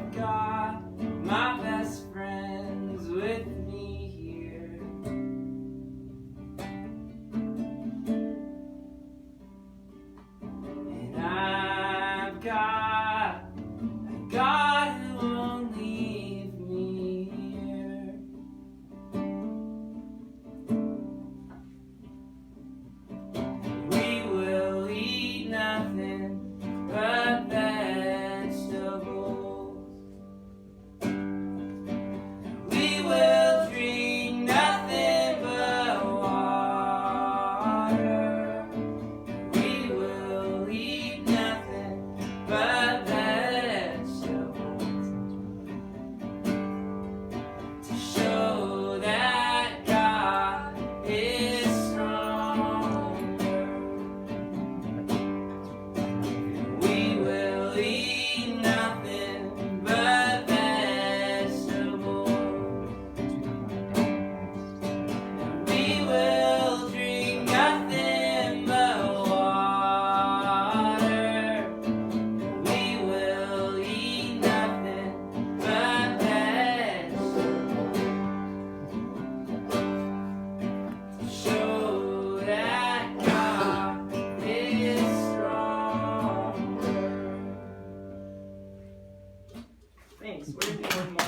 I've got my best friends with me here. And I've got a God who won't leave me here. We will eat nothing but vegetables. We will drink nothing but water. We will eat nothing but vegetables to show that God is stronger. We will eat nothing but vegetables. We will drink nothing but water. We will eat nothing but vegetables to show that God is stronger. Thanks. We're gonna do one more.